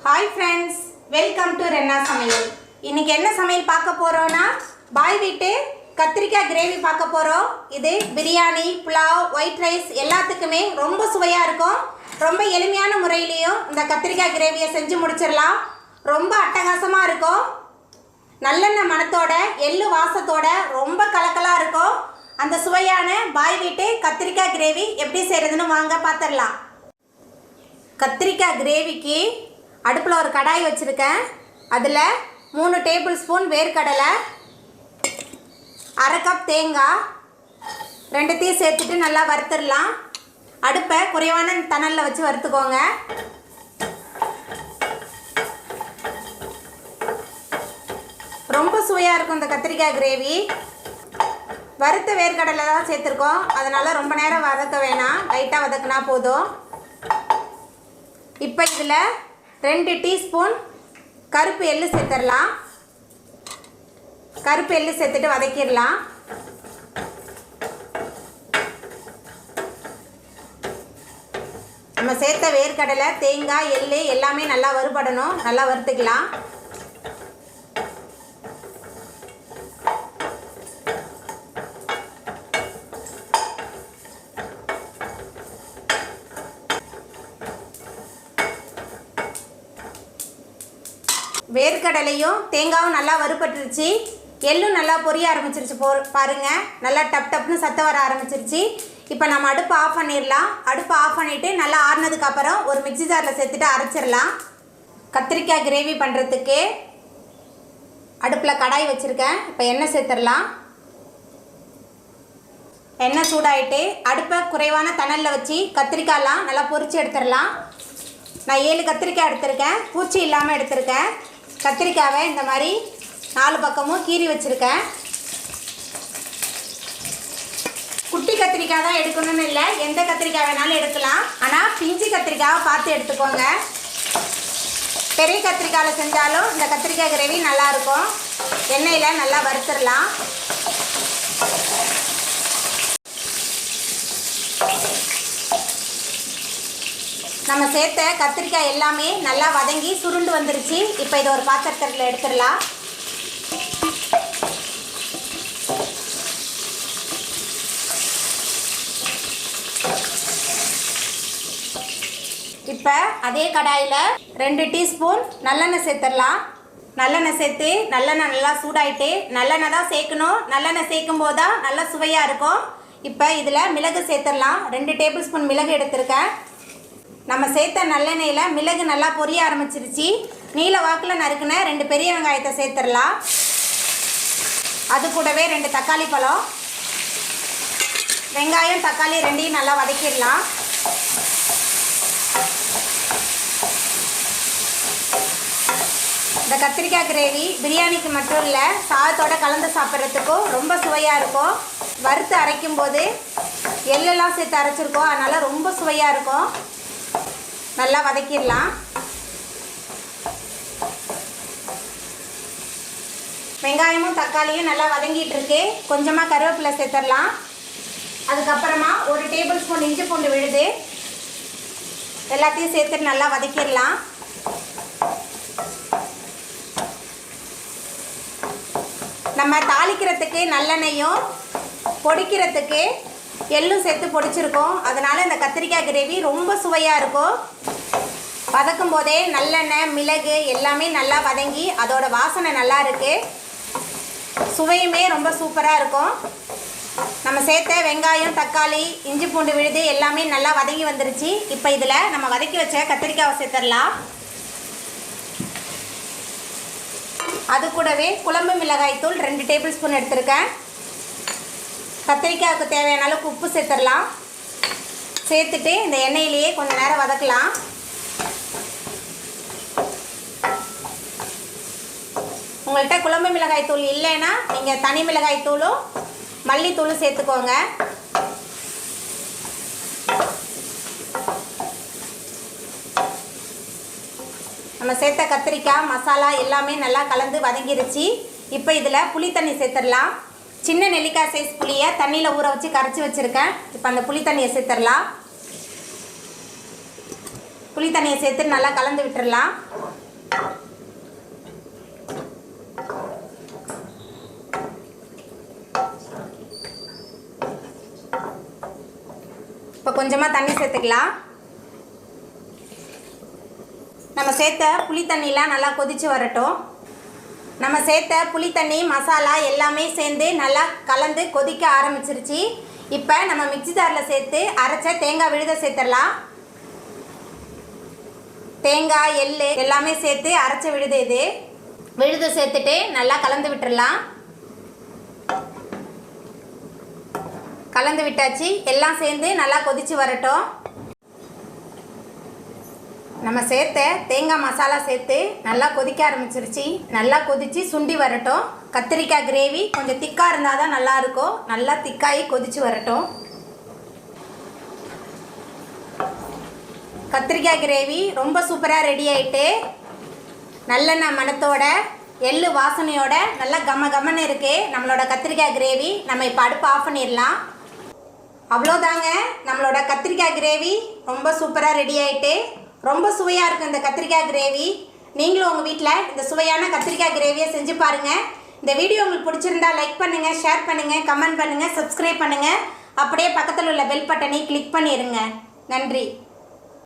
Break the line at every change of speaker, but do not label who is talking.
Hi friends, welcome to Renna Samayal. இன்னைக்கு என்ன சமையல் பார்க்க போறோம்னா பாய் வீட்டு கத்திரிக்காய் கிரேவி பார்க்க போறோம். இது பிரியாணி, புலாவ், ஒயிட் ரைஸ் எல்லாத்துக்குமே ரொம்ப சுவையா இருக்கும். ரொம்ப எளிமையான முறையிலயும் இந்த கத்திரிக்காய் கிரேவியை செஞ்சு முடிச்சிடலாம். ரொம்ப அட்டகாசமா இருக்கும். நல்லெண்ணெய் மணத்தோட எள்ளு வாசத்தோட ரொம்ப கலக்கலா இருக்கும். அந்த சுவையான பாய் வீட்டு கத்திரிக்காய் கிரேவி எப்படி செய்யறதுன்னு வாங்க பார்த்துடலாம். கத்திரிக்காய் கிரேவிக்கு அடுப்பில் ஒரு கடாய் வச்சுருக்கேன். அதில் 3 டேபிள் ஸ்பூன் வேர்க்கடலை, 1/2 கப் தேங்காய் ரெண்டுத்தையும் சேர்த்துட்டு நல்லா வறுத்துடலாம். அடுப்பை குறைவான தணலில் வச்சு வறுத்துக்கோங்க. ரொம்ப சுவையாக இருக்கும் இந்த கத்திரிக்காய் கிரேவி. வறுத்த வேர்க்கடலை தான் சேர்த்துருக்கோம், அதனால் ரொம்ப நேரம் வதக்க வேணாம், லைட்டாக வதக்குனா போதும். இப்போ இதில் 2 டீஸ்பூன் கருப்பு எள்ளு சேர்த்துடலாம். கருப்பு எள்ளு சேர்த்துட்டு வதக்கிடலாம். நம்ம சேர்த்த வேர்க்கடலை, தேங்காய், எள்ளு எல்லாமே நல்லா வறுபடணும். நல்லா வறுத்துக்கலாம். வேர்க்கடலையும் தேங்காயும் நல்லா வறுபட்டுருச்சு. எள்ளும் நல்லா பொரிய ஆரம்பிச்சிருச்சு. பாருங்கள், நல்லா டப்னு சத்த வர ஆரம்பிச்சிருச்சு. இப்போ நம்ம அடுப்பை ஆஃப் பண்ணிடலாம். அடுப்பை ஆஃப் பண்ணிவிட்டு நல்லா ஆறுனதுக்கப்புறம் ஒரு மிக்ஸி ஜாரில் சேர்த்துட்டு அரைச்சிடலாம். கத்திரிக்காய் கிரேவி பண்ணுறதுக்கு அடுப்பில் கடாய் வச்சுருக்கேன். இப்போ எண்ணெய் சேர்த்துடலாம். எண்ணெய் சூடாகிட்டு அடுப்பை குறைவான தணலில் வச்சு கத்திரிக்காயெலாம் நல்லா பொரித்து எடுத்துடலாம். நான் 7 கத்திரிக்காய் எடுத்திருக்கேன், பூச்சி இல்லாமல் எடுத்திருக்கேன். கத்திரிக்காவை இந்த மாதிரி 4 பக்கமும் கீறி வச்சுருக்கேன். குட்டி கத்திரிக்காய் தான் எடுக்கணும்னு இல்லை, எந்த கத்திரிக்காய் வேணாலும் எடுக்கலாம். ஆனால் பிஞ்சு கத்திரிக்காவை பார்த்து எடுத்துக்கோங்க. பெரிய கத்திரிக்காயில் செஞ்சாலும் இந்த கத்திரிக்காய் கிரேவி நல்லாயிருக்கும். எண்ணெயில் நல்லா வறுத்துடலாம். நம்ம சேர்த்த கத்திரிக்காய் எல்லாமே நல்லா வதங்கி சுருண்டு வந்துருச்சு. இப்போ இதை ஒரு பாத்திரத்தில் எடுத்துடலாம். இப்போ அதே கடாயில் 2 டீஸ்பூன் நல்லெண்ணெய் சேர்த்துடலாம். நல்லெண்ணெய் சேர்த்து நல்லெண்ணெய் நல்லா சூடாயிட்டு, நல்லெண்ணெய் தான் சேர்க்கணும். நல்லெண்ணெய் சேர்க்கும் போது தான் நல்லா சுவையாக இருக்கும். இப்போ இதில் மிளகு சேர்த்துடலாம். 2 டேபிள் ஸ்பூன் மிளகு எடுத்திருக்கேன். நம்ம சேர்த்த நல்லெண்ணெயில் மிளகு நல்லா பொரிய ஆரம்பிச்சிருச்சு. நீல வாக்கில் நறுக்குன 2 பெரிய வெங்காயத்தை சேர்த்துடலாம். அது கூடவே 2 தக்காளி பழம், வெங்காயம் தக்காளி ரெண்டையும் நல்லா வதக்கிடலாம். இந்த கத்திரிக்காய் கிரேவி பிரியாணிக்கு மட்டும் இல்லை, சாதத்தோடு கலந்து சாப்பிட்றதுக்கும் ரொம்ப சுவையாக இருக்கும். வறுத்து அரைக்கும் போது எள்ளெல்லாம் சேர்த்து அரைச்சிருக்கோம், அதனால் ரொம்ப சுவையாக இருக்கும். நல்லா வதக்கிடலாம். வெங்காயமும் தக்காளியும் நல்லா வதங்கிட்டு இருக்கு. கொஞ்சமாக கருவேப்பிலை சேர்த்துடலாம். அதுக்கப்புறமா 1 டேபிள் ஸ்பூன் இஞ்சி பூண்டு விழுது எல்லாத்தையும் சேர்த்துட்டு நல்லா வதக்கிடலாம். நம்ம தாளிக்கிறதுக்கு நல்லெண்ணெயும் பொடிக்கிறதுக்கு எள்ளும் சேர்த்து பொடிச்சிருக்கோம். அதனால் இந்த கத்திரிக்காய் கிரேவி ரொம்ப சுவையாக இருக்கும். வதக்கும் போதே நல்லெண்ணெய், மிளகு எல்லாமே நல்லா வதங்கி அதோட வாசனை நல்லா இருக்குது. சுவையுமே ரொம்ப சூப்பராக இருக்கும். நம்ம சேர்த்த வெங்காயம், தக்காளி, இஞ்சி பூண்டு விழுது எல்லாமே நல்லா வதங்கி வந்துருச்சு. இப்போ இதில் நம்ம வதக்கி வச்ச கத்திரிக்காயை சேர்த்துடலாம். அது கூடவே குழம்பு மிளகாய் தூள் 2 டேபிள் ஸ்பூன் எடுத்திருக்கேன். கத்திரிக்காய்க்கு தேவையான அளவுக்கு உப்பு சேர்த்துடலாம். சேர்த்துட்டு இந்த எண்ணெயிலேயே கொஞ்சம் நேரம் வதக்கலாம். உங்கள்கிட்ட குழம்பு மிளகாய் தூள் இல்லைன்னா நீங்கள் தனி மிளகாய் தூளும் மல்லித்தூளும் சேர்த்துக்கோங்க. நம்ம சேர்த்த கத்திரிக்காய் மசாலா எல்லாமே நல்லா கலந்து வதங்கிருச்சு. இப்போ இதில் புளி தண்ணி சேர்த்துடலாம். சின்ன நெல்லிக்காய் சைஸ் புளியை தண்ணியில் ஊற வச்சு கரைச்சி வச்சுருக்கேன். இப்போ அந்த புளி தண்ணியை சேர்த்துடலாம். புளி தண்ணியை சேர்த்து நல்லா கலந்து விட்டுடலாம். கொஞ்சமாக தண்ணி சேர்த்துக்கலாம். நம்ம சேர்த்த புளி தண்ணிலாம் நல்லா கொதித்து வரட்டும். நம்ம சேர்த்த புளி தண்ணி மசாலா எல்லாமே சேர்ந்து நல்லா கலந்து கொதிக்க ஆரம்பிச்சிருச்சு. இப்போ நம்ம மிக்ஸி ஜாரில் சேர்த்து அரைச்ச தேங்காய் விழுதை சேர்த்துடலாம். தேங்காய் எள்ளு எல்லாமே சேர்த்து அரைச்ச விழுது இது. விழுதை சேர்த்துட்டு நல்லா கலந்து விட்டுடலாம். கலந்து விட்டாச்சு. எல்லாம் சேர்ந்து நல்லா கொதித்து வரட்டும். நம்ம சேர்த்த தேங்காய் மசாலா சேர்த்து நல்லா கொதிக்க ஆரம்பிச்சிருச்சு. நல்லா கொதித்து சுண்டி வரட்டும். கத்திரிக்காய் கிரேவி கொஞ்சம் திக்காக இருந்தால் தான் நல்லாயிருக்கும். நல்லா திக்காகி கொதித்து வரட்டும். கத்திரிக்காய் கிரேவி ரொம்ப சூப்பராக ரெடி ஆகிட்டு நல்லெண்ணெய் மணத்தோட எள்ளு வாசனையோட நல்லா கமன்னு இருக்குது நம்மளோட கத்திரிக்காய் கிரேவி. நம்ம இப்போ அடுப்பு ஆஃப் பண்ணிடலாம். அவ்வளோதாங்க, நம்மளோட கத்திரிக்காய் கிரேவி ரொம்ப சூப்பராக ரெடி ஆகிட்டு ரொம்ப சுவையாக இருக்கும் இந்த கத்திரிக்காய் கிரேவி. நீங்களும் உங்கள் வீட்டில் இந்த சுவையான கத்திரிக்காய் கிரேவியை செஞ்சு பாருங்கள். இந்த வீடியோ உங்களுக்கு பிடிச்சிருந்தா லைக் பண்ணுங்கள், ஷேர் பண்ணுங்கள், கமெண்ட் பண்ணுங்கள், சப்ஸ்கிரைப் பண்ணுங்கள். அப்படியே பக்கத்தில் உள்ள பெல் பட்டனை கிளிக் பண்ணிடுங்க. நன்றி.